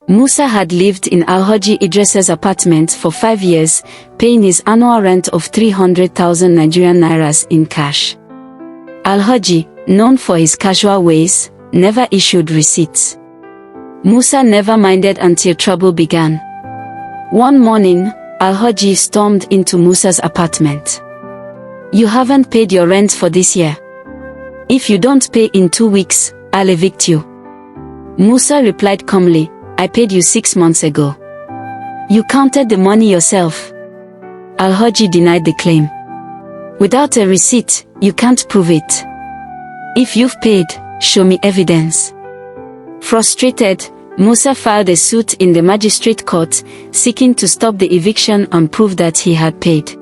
Musa had lived in Alhaji Idris's apartment for 5 years, paying his annual rent of 300,000 Nigerian nairas in cash. Alhaji, known for his casual ways, never issued receipts. Musa never minded until trouble began. One morning, Alhaji stormed into Musa's apartment. "You haven't paid your rent for this year. If you don't pay in 2 weeks, I'll evict you." Musa replied calmly, "I paid you 6 months ago. You counted the money yourself." Alhaji denied the claim. "Without a receipt, you can't prove it. If you've paid, show me evidence." Frustrated, Musa filed a suit in the magistrate court, seeking to stop the eviction and prove that he had paid.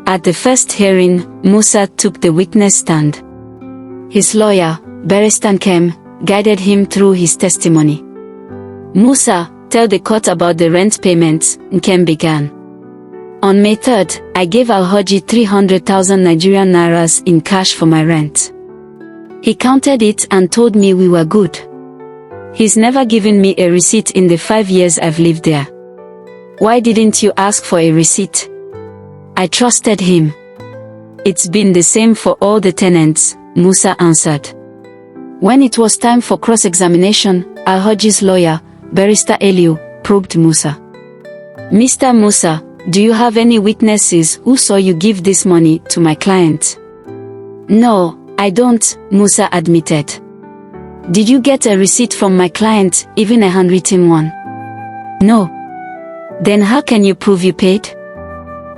At the first hearing, Musa took the witness stand. His lawyer, Barrister Nkem, guided him through his testimony. "Musa, tell the court about the rent payments," Nkem began. "On May 3rd, I gave Alhaji 300,000 Nigerian nairas in cash for my rent. He counted it and told me we were good. He's never given me a receipt in the 5 years I've lived there. Why didn't you ask for a receipt? I trusted him." "It's been the same for all the tenants," Musa answered. When it was time for cross-examination, Alhaji's lawyer, Barrister Eliu, probed Musa. "Mr. Musa, do you have any witnesses who saw you give this money to my client?" "No, I don't," Musa admitted. "Did you get a receipt from my client, even a handwritten one?" "No." "Then how can you prove you paid?"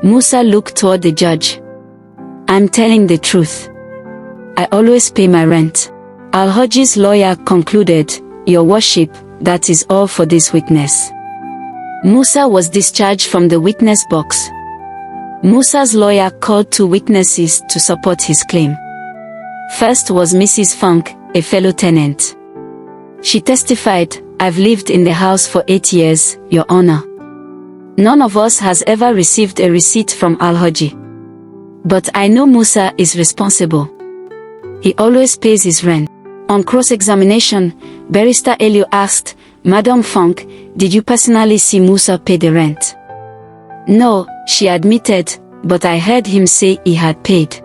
Musa looked toward the judge. "I'm telling the truth. I always pay my rent." Alhaji's lawyer concluded, "Your worship, that is all for this witness." Musa was discharged from the witness box. Musa's lawyer called 2 witnesses to support his claim. First was Mrs. Funk, a fellow tenant. She testified, "I've lived in the house for 8 years, Your Honor. None of us has ever received a receipt from Alhaji. But I know Musa is responsible. He always pays his rent." On cross-examination, Barrister Eliu asked, "Madam Funk, did you personally see Musa pay the rent?" "No," she admitted, "but I heard him say he had paid."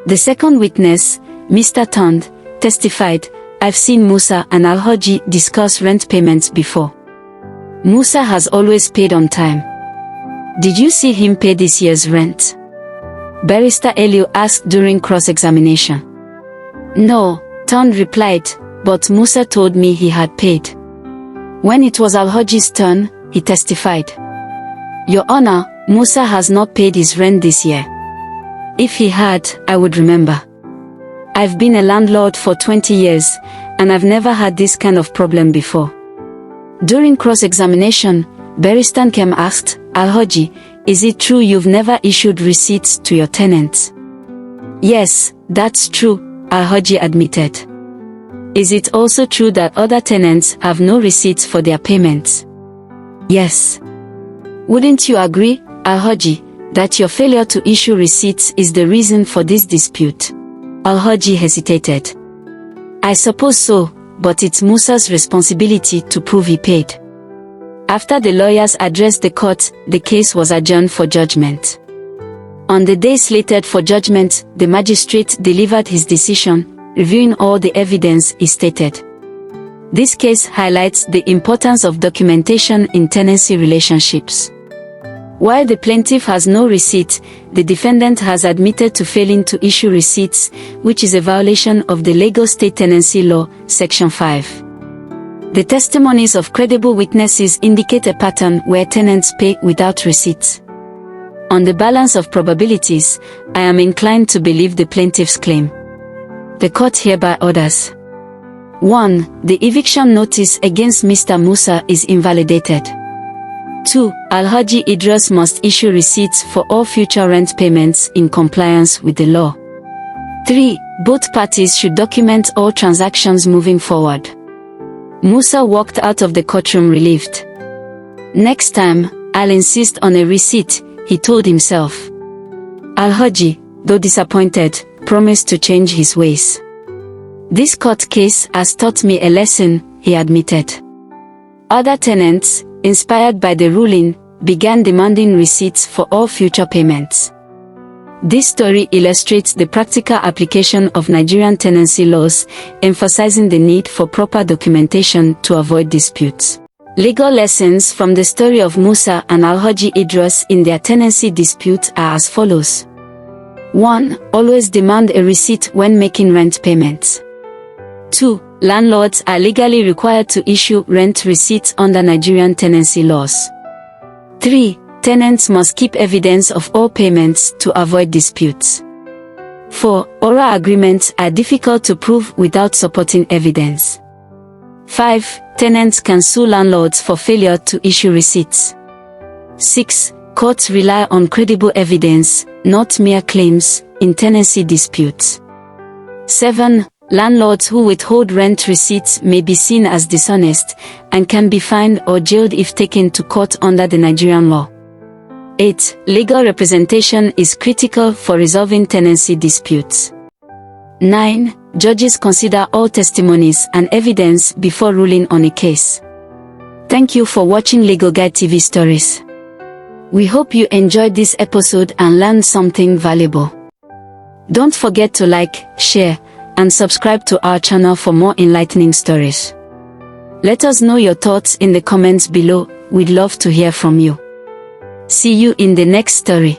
The second witness, Mr. Tond, testified, "I've seen Musa and Alhaji discuss rent payments before. Musa has always paid on time. Did you see him pay this year's rent?" Barrister Eliu asked during cross-examination. "No," Tond replied, "but Musa told me he had paid." When it was Alhaji's turn, he testified, "Your Honor, Musa has not paid his rent this year. If he had, I would remember. I've been a landlord for 20 years, and I've never had this kind of problem before." During cross-examination, Barrister Nkem asked, "Alhaji, is it true you've never issued receipts to your tenants?" "Yes, that's true," Alhaji admitted. "Is it also true that other tenants have no receipts for their payments?" "Yes." "Wouldn't you agree, Alhaji, that your failure to issue receipts is the reason for this dispute?" Alhaji hesitated. "I suppose so, but it's Musa's responsibility to prove he paid." After the lawyers addressed the court, the case was adjourned for judgment. On the day slated for judgment, the magistrate delivered his decision, reviewing all the evidence he stated. This case highlights the importance of documentation in tenancy relationships. While the plaintiff has no receipt, the defendant has admitted to failing to issue receipts, which is a violation of the Lagos State Tenancy Law, Section 5. The testimonies of credible witnesses indicate a pattern where tenants pay without receipts. On the balance of probabilities, I am inclined to believe the plaintiff's claim. The court hereby orders: 1. The eviction notice against Mr. Musa is invalidated. 2. Alhaji Idris must issue receipts for all future rent payments in compliance with the law. 3. Both parties should document all transactions moving forward. Musa walked out of the courtroom relieved. "Next time, I'll insist on a receipt," he told himself. Alhaji, though disappointed, promised to change his ways. "This court case has taught me a lesson," he admitted. Other tenants, inspired by the ruling, began demanding receipts for all future payments. This story illustrates the practical application of Nigerian tenancy laws, emphasizing the need for proper documentation to avoid disputes. Legal lessons from the story of Musa and Alhaji Idris in their tenancy dispute are as follows. 1. Always demand a receipt when making rent payments. 2. Landlords are legally required to issue rent receipts under Nigerian tenancy laws. 3. Tenants must keep evidence of all payments to avoid disputes. 4. Oral agreements are difficult to prove without supporting evidence. 5. Tenants can sue landlords for failure to issue receipts. 6. Courts rely on credible evidence, not mere claims, in tenancy disputes. 7. Landlords who withhold rent receipts may be seen as dishonest, and can be fined or jailed if taken to court under the Nigerian law. 8. Legal representation is critical for resolving tenancy disputes. 9. Judges consider all testimonies and evidence before ruling on a case. Thank you for watching Legal Guide TV Stories. We hope you enjoyed this episode and learned something valuable. Don't forget to like, share, and subscribe to our channel for more enlightening stories. Let us know your thoughts in the comments below. We'd love to hear from you. See you in the next story.